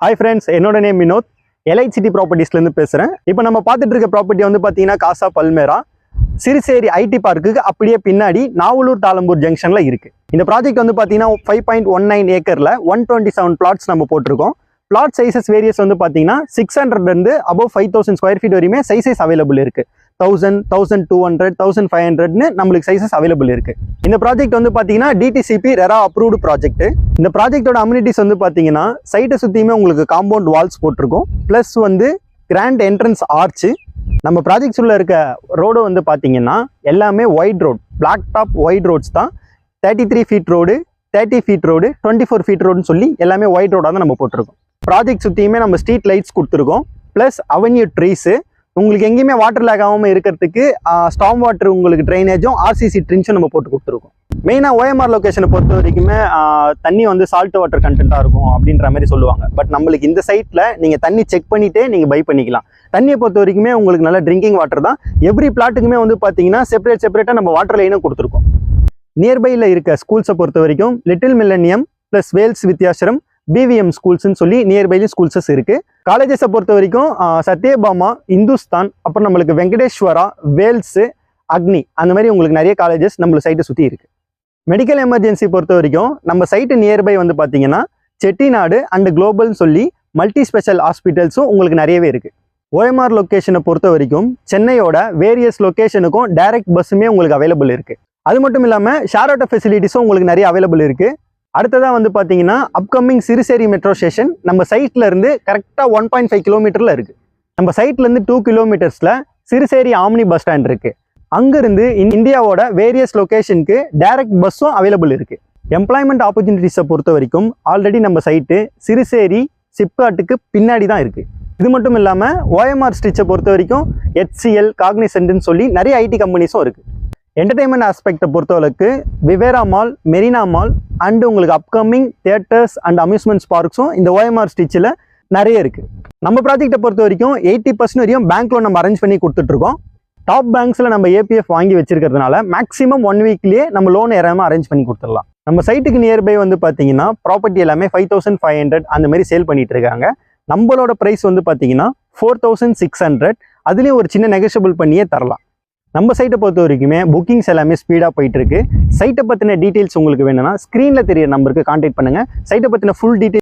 Hi friends, என்னோட name Vinod. Elite city ப்ராப்பர்ட்டிஸ்ல இருந்து பேசுறேன். இப்போ நம்ம பார்த்துட்டு இருக்க ப்ராப்பர்ட்டி வந்து பாத்தீங்கன்னா காசா பல்மேரா சிறுசேரி ஐடி பார்க்குக்கு அப்படியே பின்னாடி நாவலூர் தாளம்பூர் ஜங்ஷன்ல இருக்கு. இந்த ப்ராஜெக்ட் வந்து பாத்தீங்கன்னா 5.19 ஏக்கர்ல 127 பிளாட்ஸ் நம்ம போட்டிருக்கோம். பிளாட் சைசஸ் வேரியஸ் வந்து பாத்தீங்கன்னா 600 இருந்து above 5000 ஸ்கொயர் ஃபீட் வரையுமே சைசஸ் அவைலபிள் இருக்கு. 1000, 1200, 1500ன்னு நம்மளுக்கு சைசஸ் அவைலபிள் இருக்கு. இந்த ப்ராஜெக்ட் வந்து பாத்தீங்கன்னா டிடிசிபி ரெரா அப்ரூவ்டு ப்ராஜெக்ட். இந்த ப்ராஜெக்டோட அம்யூனிட்டிஸ் வந்து பாத்தீங்கன்னா சைட்டை சுத்தியுமே உங்களுக்கு காம்பவுண்ட் வால்ஸ் போட்டிருக்கோம். பிளஸ் வந்து கிராண்ட் என்ட்ரன்ஸ் ஆர்ச். நம்ம ப்ராஜெக்ட்ஸ் உள்ள இருக்க ரோடு வந்து பாத்தீங்கன்னா எல்லாமே white road, black top white roads தான். 33 feet road, 30 feet road, 24 feet ரோடுன்னு சொல்லி எல்லாமே ஒயிட் ரோடாக தான் நம்ம போட்டிருக்கோம். ப்ராஜெக்ட் சுற்றியுமே நம்ம ஸ்ட்ரீட் லைட்ஸ் கொடுத்துருக்கோம். ப்ளஸ் அவென்யூ ட்ரீஸு உங்களுக்கு எங்கேயுமே வாட்டர் லேக் ஆகாமல் இருக்கிறதுக்கு ஸ்டாம் வாட்டர் உங்களுக்கு ட்ரைனேஜும் ஆர்சிசி ட்ரின்ஸும் நம்ம போட்டு கொடுத்துருக்கோம். மெயினாக ஓஎம்ஆர் லொக்கேஷனை பொறுத்த வரைக்குமே தண்ணி வந்து சால்ட் வாட்டர் கண்டென்ட்டாக இருக்கும் அப்படின்ற மாதிரி சொல்லுவாங்க. பட் நம்மளுக்கு இந்த சைட்டில் நீங்கள் தண்ணி செக் பண்ணிவிட்டே நீங்கள் பை பண்ணிக்கலாம். தண்ணியை பொறுத்த வரைக்குமே உங்களுக்கு நல்ல ட்ரிங்கிங் வாட்டர் தான். எவ்ரி பிளாட்டுக்குமே வந்து பார்த்தீங்கன்னா செப்பரேட்டாக நம்ம வாட்டர் லைனும் கொடுத்துருக்கோம். நியர்பையில் இருக்க ஸ்கூல்ஸை பொறுத்த வரைக்கும் little millennium plus Vels Vidyashram, PVM ஸ்கூல்ஸ்ன்னு சொல்லி நியர்பைலையும் ஸ்கூல்ஸஸ் இருக்குது. காலேஜஸை பொறுத்த வரைக்கும் சத்யபாமா, இந்துஸ்தான், அப்புறம் நம்மளுக்கு வெங்கடேஸ்வரா, வேல்ஸு, அக்னி, அந்த மாதிரி உங்களுக்கு நிறைய காலேஜஸ் நம்மளுக்கு சைட்டை சுற்றி இருக்குது. மெடிக்கல் எமர்ஜென்சி பொறுத்த வரைக்கும் நம்ம சைட்டு நியர்பை வந்து பார்த்தீங்கன்னா செட்டிநாடு அண்ட் குளோபல்னு சொல்லி மல்டி ஸ்பெஷல் ஹாஸ்பிட்டல்ஸும் உங்களுக்கு நிறையவே இருக்குது. ஓஎம்ஆர் லொக்கேஷனை பொறுத்த வரைக்கும் சென்னையோட வேரியஸ் லொக்கேஷனுக்கும் டைரக்ட் பஸ்ஸுமே உங்களுக்கு அவைலபிள் இருக்குது. அது மட்டும் இல்லாமல் ஷேர் ஆட்டோ ஃபெசிலிட்டிஸும் உங்களுக்கு நிறைய அவைலபிள் இருக்குது. அடுத்ததாக வந்து பார்த்தீங்கன்னா அப்கமிங் சிறுசேரி மெட்ரோ ஸ்டேஷன் நம்ம சைட்ல இருந்து கரெக்டாக 1.5 கிலோமீட்டரில் இருக்குது. நம்ம சைட்லேருந்து 2 கிலோமீட்டர்ஸில் சிறுசேரி ஆம்னி பஸ் ஸ்டாண்ட் இருக்குது. அங்கேருந்து இந்தியாவோட வேரியஸ் லொக்கேஷனுக்கு டைரக்ட் பஸ்ஸும் அவைலபிள் இருக்குது. எம்ப்ளாய்மெண்ட் ஆப்பர்ச்சுனிட்டிஸை பொறுத்த வரைக்கும் ஆல்ரெடி நம்ம சைட்டு சிறுசேரி சிப்காட்டுக்கு பின்னாடி தான் இருக்குது. இது மட்டும் இல்லாமல் ஓஎம்ஆர் ஸ்ட்ரீட்ஸை பொறுத்த வரைக்கும் HCL, காக்னிசென்ட்னு சொல்லி நிறைய ஐடி கம்பெனிஸும் இருக்குது. என்டர்டைன்மெண்ட் ஆஸ்பெக்டை பொறுத்தவரைக்கு Vivira mall, Marina mall and உங்களுக்கு அப்கமிங் தியேட்டர்ஸ் அண்ட் அம்யூஸ்மெண்ட்ஸ் பார்க்ஸும் இந்த ஓஎம்ஆர் ஸ்ட்ரீட்ஸில் நிறைய இருக்குது. நம்ம ப்ராஜெக்டை பொறுத்த வரைக்கும் 80% வரையும் பேங்க் லோன் நம்ம அரேஞ்ச் பண்ணி கொடுத்துட்ருக்கோம். டாப் பேங்க்ஸில் நம்ம ஏபிஎஃப் வாங்கி வச்சிருக்கிறதுனால மேக்ஸிமம் 1 வீக்லேயே நம்ம லோன் ஏறாமல் அரேஞ்ச் பண்ணி கொடுத்துடலாம். நம்ம சைட்டுக்கு நியர்பை வந்து பார்த்தீங்கன்னா ப்ராப்பர்ட்டி எல்லாமே 5500 அந்த மாதிரி சேல் பண்ணிட்டு இருக்காங்க. நம்மளோட ப்ரைஸ் வந்து பார்த்தீங்கன்னா 4600. அதுலேயும் ஒரு சின்ன நெகோஷியபிள் பண்ணியே தரலாம். நம்ம சைட்டை பொறுத்த வரைக்குமே புக்கிங்ஸ் எல்லாமே ஸ்பீடாக போயிட்டு இருக்கு. சைட்டை பற்றின டீட்டெயில்ஸ் உங்களுக்கு வேணும்னா ஸ்க்ரீனில் தெரியற நம்பருக்கு கான்டாக்ட் பண்ணுங்கள். சைட்டை பற்றின ஃபுல் டீட்டெயில்